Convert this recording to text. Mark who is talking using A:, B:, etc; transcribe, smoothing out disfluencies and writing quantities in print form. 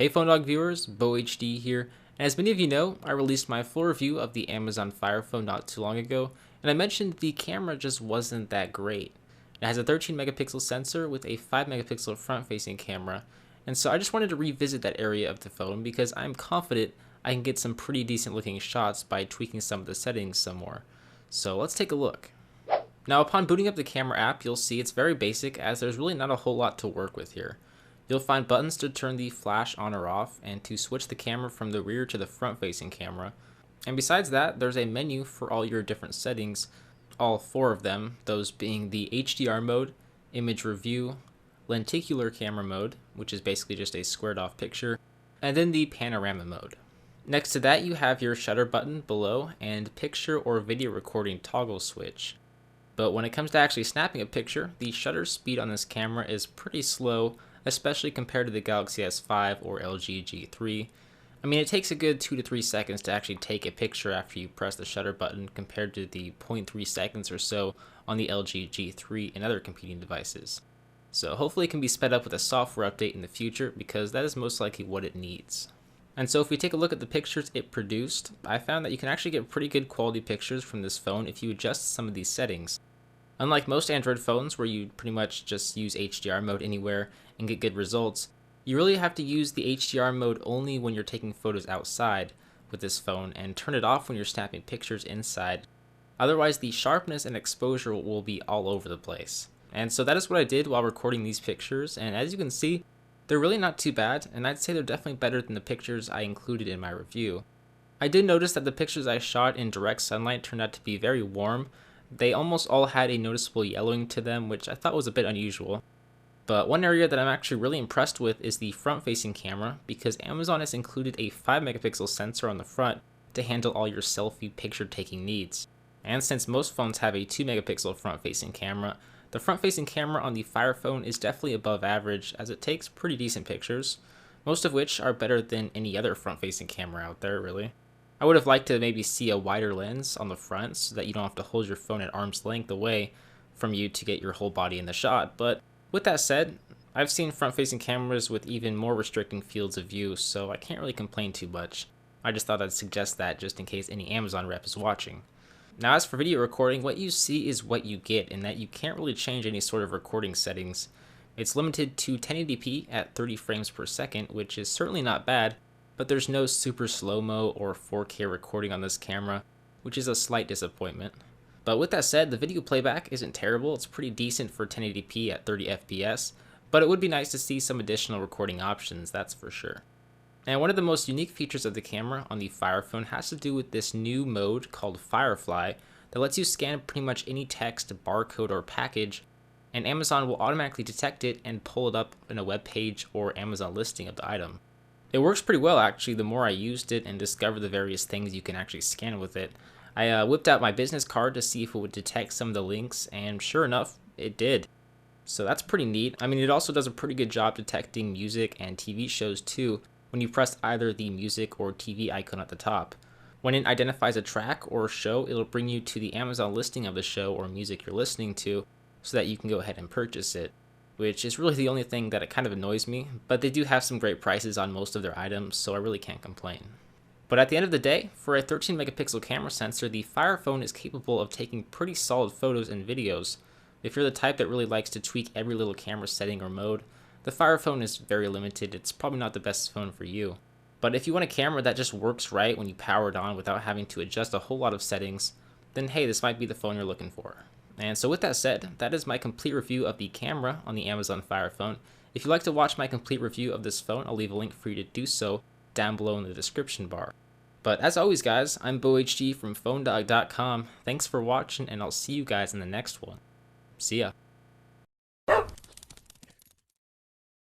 A: Hey Phone Dog viewers, BoHD here, and as many of you know, I released my full review of the Amazon Fire Phone not too long ago, and I mentioned the camera just wasn't that great. It has a 13 megapixel sensor with a 5 megapixel front-facing camera, and so I just wanted to revisit that area of the phone because I'm confident I can get some pretty decent looking shots by tweaking some of the settings some more. So let's take a look. Now upon booting up the camera app, you'll see it's very basic as there's really not a whole lot to work with here. You'll find buttons to turn the flash on or off and to switch the camera from the rear to the front facing camera. And besides that, there's a menu for all your different settings, all four of them, those being the HDR mode, image review, lenticular camera mode, which is basically just a squared off picture, and then the panorama mode. Next to that, you have your shutter button below and picture or video recording toggle switch. But when it comes to actually snapping a picture, the shutter speed on this camera is pretty slow, especially compared to the Galaxy S5 or LG G3. I mean, it takes a good 2 to 3 seconds to actually take a picture after you press the shutter button compared to the 0.3 seconds or so on the LG G3 and other competing devices. So hopefully it can be sped up with a software update in the future because that is most likely what it needs. And so if we take a look at the pictures it produced, I found that you can actually get pretty good quality pictures from this phone if you adjust some of these settings. Unlike most Android phones where you pretty much just use HDR mode anywhere and get good results, you really have to use the HDR mode only when you're taking photos outside with this phone and turn it off when you're snapping pictures inside. Otherwise, the sharpness and exposure will be all over the place. And so that is what I did while recording these pictures, and as you can see, they're really not too bad, and I'd say they're definitely better than the pictures I included in my review. I did notice that the pictures I shot in direct sunlight turned out to be very warm. They almost all had a noticeable yellowing to them, which I thought was a bit unusual. But one area that I'm actually really impressed with is the front-facing camera, because Amazon has included a 5 megapixel sensor on the front to handle all your selfie picture-taking needs. And since most phones have a 2 megapixel front-facing camera, the front-facing camera on the Fire Phone is definitely above average as it takes pretty decent pictures, most of which are better than any other front-facing camera out there, really. I would have liked to maybe see a wider lens on the front so that you don't have to hold your phone at arm's length away from you to get your whole body in the shot, but with that said, I've seen front-facing cameras with even more restricting fields of view, so I can't really complain too much. I just thought I'd suggest that just in case any Amazon rep is watching. Now as for video recording, what you see is what you get in that you can't really change any sort of recording settings. It's limited to 1080p at 30 frames per second, which is certainly not bad, but there's no super slow-mo or 4K recording on this camera, which is a slight disappointment. But with that said, the video playback isn't terrible. It's pretty decent for 1080p at 30 FPS, but it would be nice to see some additional recording options, that's for sure. And one of the most unique features of the camera on the Fire Phone has to do with this new mode called Firefly that lets you scan pretty much any text, barcode, or package, and Amazon will automatically detect it and pull it up in a web page or Amazon listing of the item. It works pretty well actually the more I used it and discovered the various things you can actually scan with it. I whipped out my business card to see if it would detect some of the links, and sure enough, it did. So that's pretty neat. I mean, it also does a pretty good job detecting music and TV shows too when you press either the music or TV icon at the top. When it identifies a track or show, it'll bring you to the Amazon listing of the show or music you're listening to so that you can go ahead and purchase it, which is really the only thing that it kind of annoys me, but they do have some great prices on most of their items, so I really can't complain. But at the end of the day, for a 13 megapixel camera sensor, the Fire Phone is capable of taking pretty solid photos and videos. If you're the type that really likes to tweak every little camera setting or mode, the Fire Phone is very limited. It's probably not the best phone for you. But if you want a camera that just works right when you power it on without having to adjust a whole lot of settings, then hey, this might be the phone you're looking for. And so with that said, that is my complete review of the camera on the Amazon Fire Phone. If you'd like to watch my complete review of this phone, I'll leave a link for you to do so down below in the description bar. But as always guys, I'm BoHD from PhoneDog.com. Thanks for watching, and I'll see you guys in the next one. See ya.